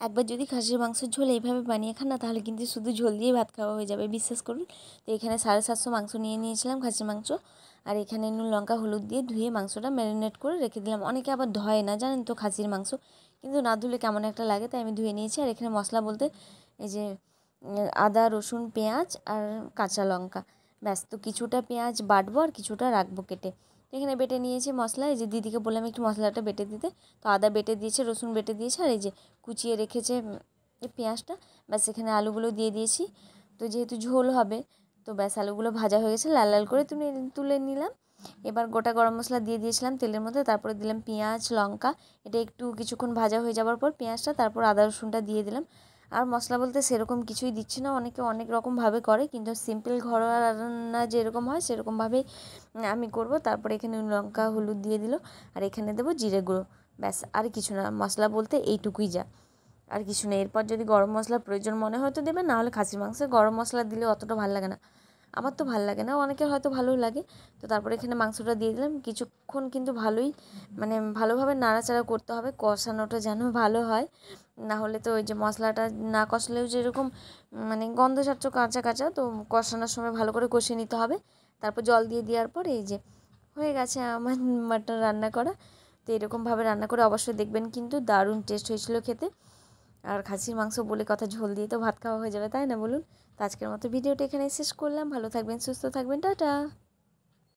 একবার যদি খাসির মাংসের ঝোল এইভাবে বানিয়ে খান না, তাহলে কিন্তু শুধু ঝোল দিয়েই ভাত খাওয়া হয়ে যাবে, বিশ্বাস করুন। তো এখানে 750 মাংস নিয়েছিলাম, খাসির মাংস। আর এখানে নুন লঙ্কা হলুদ দিয়ে ধুয়ে মাংসটা ম্যারিনেট করে রেখে দিলাম। অনেকে আবার ধোয় না, জানেন তো, খাসির মাংস, কিন্তু না ধুলে কেমন একটা লাগে, তাই আমি ধুয়ে নিয়েছি। আর এখানে মশলা বলতে এই যে আদা রসুন পেঁয়াজ আর কাঁচা লঙ্কা, ব্যাস। তো কিছুটা পেঁয়াজ বাটবো আর কিছুটা রাখবো কেটে। তো এখানে বেটে নিয়েছি মশলা, এই যে দিদিকে বললাম একটু মশলাটা বেটে দিতে, তো আদা বেটে দিয়েছে, রসুন বেটে দিয়েছে, আর এই যে কুচিয়ে রেখেছে এই পেঁয়াজটা, ব্যাস। এখানে আলুগুলো দিয়ে দিয়েছি। তো যেহেতু ঝোল হবে, তো ব্যাস আলুগুলো ভাজা হয়ে গেছে, লাল লাল করে তুলে নিলাম। এবার গোটা গরম মশলা দিয়ে দিয়েছিলাম তেলের মধ্যে, তারপরে দিলাম পেঁয়াজ লঙ্কা। এটা একটু কিছুক্ষণ ভাজা হয়ে যাওয়ার পর পেঁয়াজটা, তারপর আদা রসুনটা দিয়ে দিলাম। আর মশলা বলতে সেরকম কিছুই দিচ্ছি না, অনেকে অনেক রকমভাবে করে, কিন্তু সিম্পল ঘরোয়া রান্না যেরকম হয় সেরকমভাবেই আমি করব। তারপরে এখানে লঙ্কা হলুদ দিয়ে দিল, আর এখানে দেবো জিরে গুঁড়ো, ব্যাস। আর কিছু না, মশলা বলতে এইটুকুই যা, আর কিছু নেই। এরপর যদি গরম মশলার প্রয়োজন মনে হয় তো দেবেন, না হলে খাসির মাংসে গরম মশলা দিলে অতটা ভালো লাগে না, আমার তো ভালো লাগে না, অনেকের হয়তো ভালোই লাগে। তো তারপরে এখানে মাংসটা দিয়ে দিলাম, কিছুক্ষণ কিন্তু ভালোই মানে ভালোভাবে নাড়াচাড়া করতে হবে, কষানোটা যেন ভালো হয়, না হলে তো ওই যে মশলাটা না কষলেও যেরকম মানে গন্ধ ছাড়ছ কাঁচা কাঁচা, তো কষানোর সময় ভালো করে কষিয়ে নিতে হবে। তারপর জল দিয়ে দেওয়ার পর এই যে হয়ে গেছে আমার মাটন রান্না করা। তো এরকমভাবে রান্না করে অবশ্যই দেখবেন, কিন্তু দারুণ টেস্ট হয়েছিল খেতে। আর খাসির মাংস বলে কথা, ঝোল দিয়ে তো ভাত খাওয়া হয়ে যাবে, তাই না বলুন? তো আজকের মতো ভিডিওটা এখানেই শেষ করলাম, ভালো থাকবেন সুস্থ থাকবেন, টাটা।